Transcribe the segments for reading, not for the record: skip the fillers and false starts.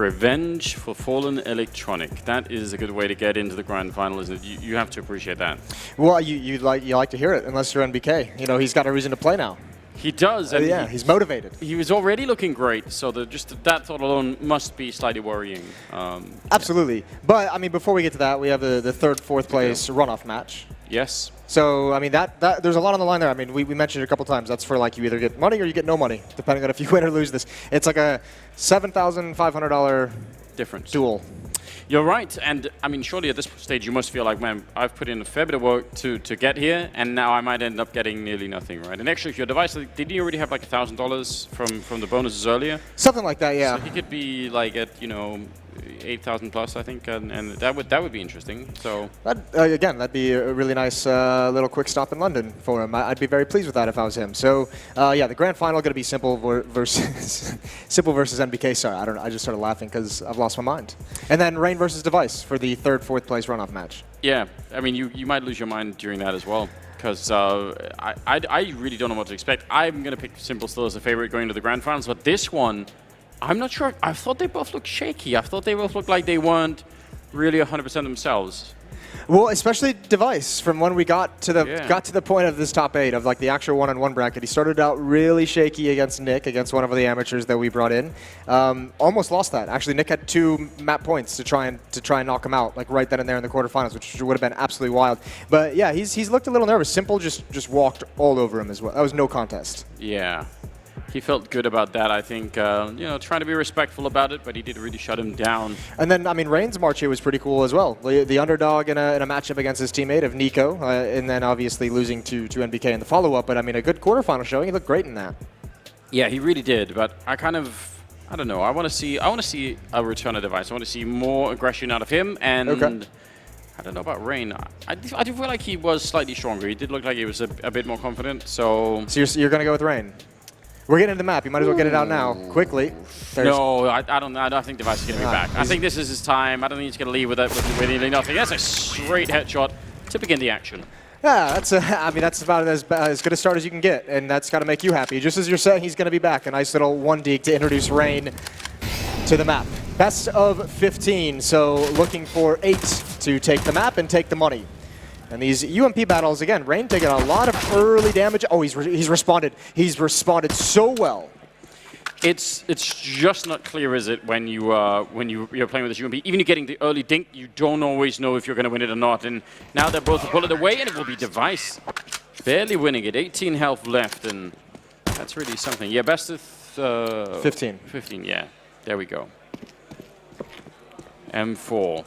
Revenge for Fallen Electronic. That is a good way to get into the grand final, isn't it? You have to appreciate that. Well, you like to hear it, unless you're NBK. You know, he's got a reason to play now. He does. And yeah, he's motivated. He was already looking great, so just that thought alone must be slightly worrying. Absolutely. But, I mean, before we get to that, we have the third, fourth place runoff match. Yes. So, I mean, that there's a lot on the line there. I mean, we mentioned it a couple times. That's for, like, you either get money or you get no money, depending on if you win or lose this. It's like a $7,500 difference duel. You're right, and I mean, surely at this stage you must feel like, man, I've put in a fair bit of work to get here, and now I might end up getting nearly nothing, right? And actually, if your device, didn't you already have like $1,000 from the bonuses earlier? Something like that, yeah. So he could be like at 8,000 plus, I think, and that would be interesting. So again, that'd be a really nice little quick stop in London for him. I'd be very pleased with that if I was him. So yeah, the grand final going to be Simple versus Simple versus NBK. Sorry, I just started laughing because I've lost my mind. And then Rain versus Device for the third, fourth place runoff match. Yeah, I mean, you might lose your mind during that as well. Because I really don't know what to expect. I'm going to pick Simple still as a favorite going to the grand finals, but this one, I'm not sure. I thought they both looked shaky. I thought they both looked like they weren't really 100% themselves. Well, especially Device. From when we got to the point of this top 8 of like the actual one-on-one bracket, he started out really shaky against Nick, against one of the amateurs that we brought in. Almost lost that. Actually, Nick had 2 map points to try and knock him out, like right then and there in the quarterfinals, which would have been absolutely wild. But yeah, he's looked a little nervous. Simple just walked all over him as well. That was no contest. Yeah. He felt good about that, I think, trying to be respectful about it, but he did really shut him down. And then, I mean, Rain's March here was pretty cool as well. The underdog in a matchup against his teammate of Nico, and then obviously losing to NBK in the follow-up. But, I mean, a good quarterfinal showing. He looked great in that. Yeah, he really did, but I don't know. I want to see a return of Device. I want to see more aggression out of him, and I don't know about Rain. I do feel like he was slightly stronger. He did look like he was a bit more confident, so you're going to go with Rain? We're getting into the map. You might as well get it out now, quickly. No, I don't think Device is going to be back. I think this is his time. I don't think he's going to leave with nearly nothing. That's a straight headshot to begin the action. Yeah, that's about as good a start as you can get, and that's got to make you happy. Just as you're saying he's going to be back, a nice little 1-deke to introduce Rain to the map. Best of 15, so looking for 8 to take the map and take the money. And these UMP battles, again, Rain taking a lot of early damage. Oh, he's responded. He's responded so well. It's just not clear, is it, when you're playing with this UMP? Even you're getting the early dink, you don't always know if you're going to win it or not. And now they're both a bullet away, and it will be Device barely winning it. 18 health left, and that's really something. Yeah, best of 15. 15, yeah. There we go. M4.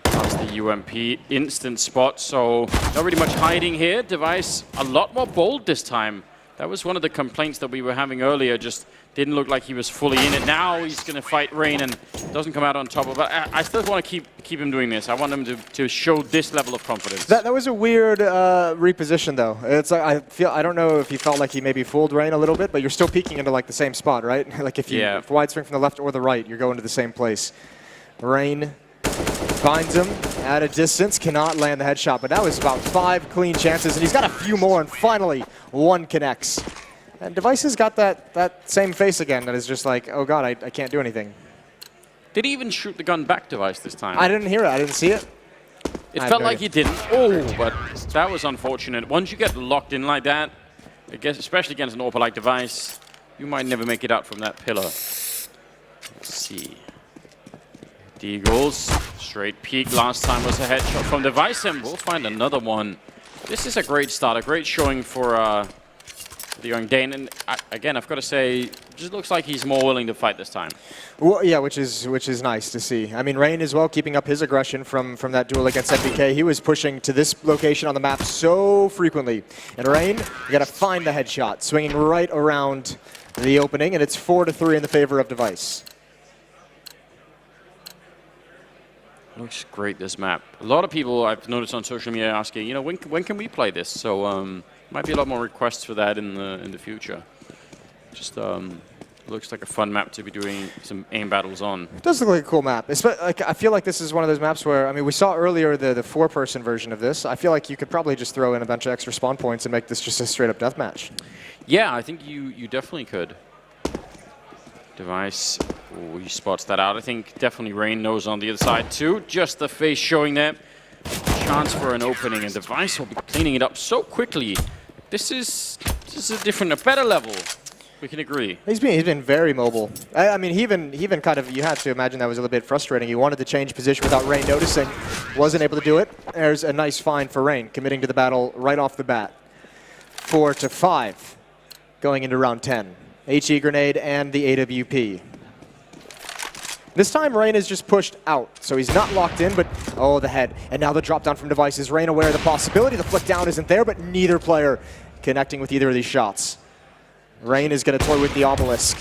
That's the UMP instant spot, so not really much hiding here. Device a lot more bold this time. That was one of the complaints that we were having earlier. Just didn't look like he was fully in it. Now he's going to fight Rain and doesn't come out on top of it. I still want to keep him doing this. I want him to show this level of confidence. That was a weird reposition, though. It's like I don't know if he felt like he maybe fooled Rain a little bit, but you're still peeking into like the same spot, right? Like if wide swing from the left or the right, you're going to the same place. Rain finds him at a distance, cannot land the headshot, but that was about 5 clean chances, and he's got a few more, and finally, 1 connects. And Device has got that same face again that is just like, oh god, I can't do anything. Did he even shoot the gun back, Device, this time? I didn't hear it. I didn't see it. It felt like he didn't. Oh, but that was unfortunate. Once you get locked in like that, I guess, especially against an AWP like Device, you might never make it out from that pillar. Let's see. Deagles, straight peek. Last time was a headshot from Device, and we'll find another one. This is a great start, a great showing for the young Dane. And again, I've got to say, it just looks like he's more willing to fight this time. Well, yeah, which is nice to see. I mean, Rain as well, keeping up his aggression from that duel against NBK. He was pushing to this location on the map so frequently. And Rain, you got to find the headshot, swinging right around the opening, and it's 4-3 in the favor of Device. Looks great, this map. A lot of people I've noticed on social media asking, when can we play this? So might be a lot more requests for that in the future. Just looks like a fun map to be doing some aim battles on. It does look like a cool map. I feel like this is one of those maps where, I mean, we saw earlier the 4-person version of this. I feel like you could probably just throw in a bunch of extra spawn points and make this just a straight-up deathmatch. Yeah, I think you definitely could. Device Ooh, he spots that out. I think definitely Rain knows on the other side too. Just the face showing there. Chance for an opening, and DEV1CE will be cleaning it up so quickly. This is a better level. We can agree. He's been very mobile. I mean, he even kind of, you had to imagine that was a little bit frustrating. He wanted to change position without Rain noticing. Wasn't able to do it. There's a nice find for Rain, committing to the battle right off the bat. 4-5 going into round 10. HE grenade and the AWP. This time, Rain is just pushed out, so he's not locked in, but oh, the head. And now the drop down from DEV1CE. Is Rain aware of the possibility? The flick down isn't there, but neither player connecting with either of these shots. Rain is going to toy with the obelisk.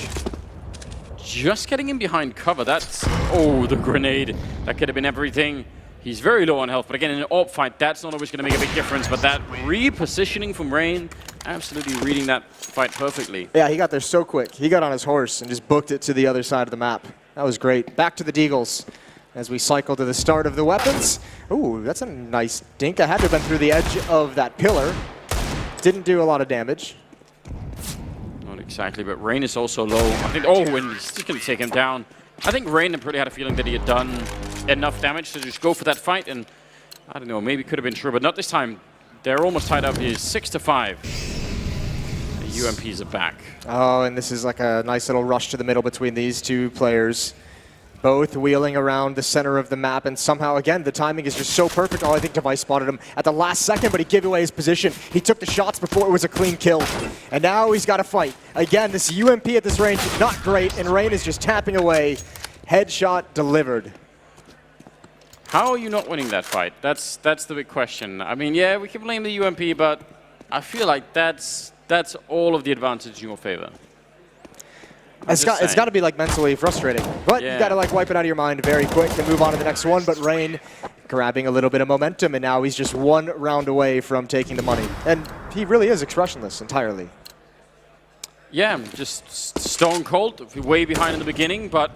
Just getting in behind cover. That's, oh, the grenade. That could have been everything. He's very low on health, but again, in an AWP fight, that's not always going to make a big difference, but that repositioning from Rain, absolutely reading that fight perfectly. Yeah, he got there so quick. He got on his horse and just booked it to the other side of the map. That was great. Back to the Deagles as we cycle to the start of the weapons. Ooh, that's a nice dink. I had to have been through the edge of that pillar. Didn't do a lot of damage. Not exactly, but Rain is also low. I think, oh, and he's just going to take him down. I think Rain pretty had a feeling that he had done enough damage to just go for that fight, and I don't know, maybe could have been true, but not this time. They're almost tied up. It's 6-5. The UMPs are back. Oh, and this is like a nice little rush to the middle between these two players. Both wheeling around the center of the map, and somehow, again, the timing is just so perfect. Oh, I think DEV1CE spotted him at the last second, but he gave away his position. He took the shots before it was a clean kill. And now he's got to fight. Again, this UMP at this range is not great, and Rain is just tapping away. Headshot delivered. How are you not winning that fight? That's the big question. I mean, yeah, we can blame the UMP, but I feel like that's all of the advantage in your favor. It's got to be like mentally frustrating, but you got to like wipe it out of your mind very quick and move on to the next one. But Rain grabbing a little bit of momentum, and now he's just one round away from taking the money. And he really is expressionless entirely. Yeah, just stone cold, way behind in the beginning, but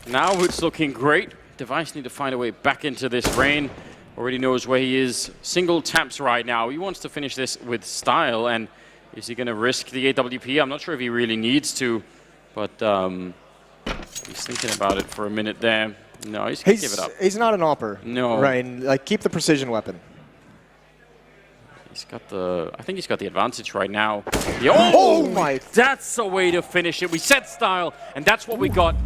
now it's looking great. DEV1CE need to find a way back into this. Rain already knows where he is. Single taps right now. He wants to finish this with style, and is he going to risk the AWP? I'm not sure if he really needs to. But he's thinking about it for a minute there. No, he's going to give it up. He's not an AWPer. No. Rain, like, keep the precision weapon. He's got the, I think he's got the advantage right now. Oh my! That's a way to finish it. We set style, and that's what we got.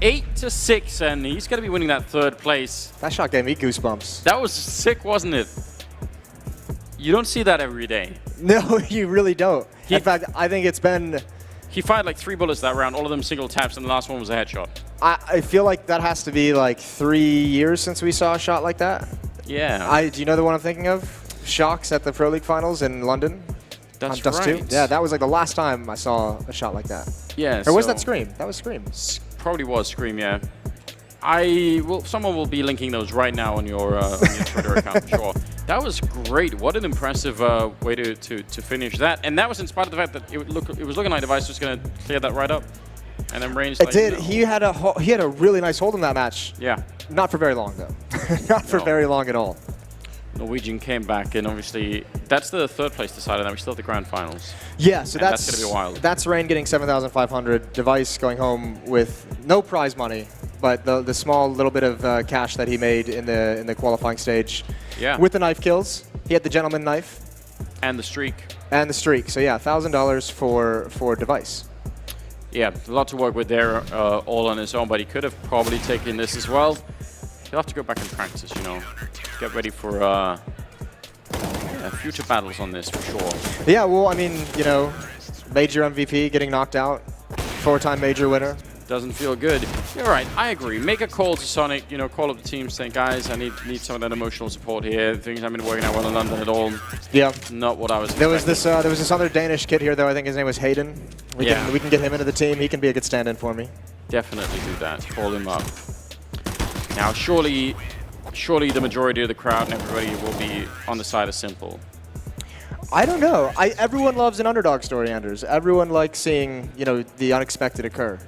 8-6, and he's going to be winning that third place. That shot gave me goosebumps. That was sick, wasn't it? You don't see that every day. No, you really don't. In fact, I think it's been... He fired like 3 bullets that round, all of them single taps, and the last one was a headshot. I feel like that has to be like 3 years since we saw a shot like that. Yeah. Do you know the one I'm thinking of? Shocks at the Pro League Finals in London? That's Dust right. 2? Yeah, that was like the last time I saw a shot like that. Yeah. Or was that Scream? That was Scream. Probably was Scream, yeah. Someone will be linking those right now on your Twitter account, for sure. That was great. What an impressive way to finish that. And that was in spite of the fact that it was looking like DEV1CE was going to clear that right up. And then Rain's like, did. No. He had a really nice hold in that match. Yeah. Not for very long, though. Not for very long at all. Norwegian came back, and obviously that's the third place decided. Now we still have the grand finals. Yeah, so that's going to be wild. That's Rain getting 7,500. DEV1CE going home with no prize money, but the small little bit of cash that he made in the qualifying stage. Yeah. With the knife kills, he had the gentleman knife. And the streak. And the streak. So yeah, $1,000 for DEV1CE. Yeah, a lot to work with there, all on his own, but he could have probably taken this as well. He'll have to go back and practice, you know. Get ready for future battles on this, for sure. Yeah, well, I mean, you know, major MVP getting knocked out, 4-time major winner. Doesn't feel good. You're right, I agree. Make a call to Sonic, you know, call up the team saying, guys, I need some of that emotional support here. Things haven't been working out well in London at all. Yeah. Not what I was expecting. There was this other Danish kid here, though. I think his name was Hayden. We can get him into the team. He can be a good stand-in for me. Definitely do that. Call him up. Now, surely the majority of the crowd and everybody will be on the side of Simple. I don't know. Everyone loves an underdog story, Anders. Everyone likes seeing, you know, the unexpected occur.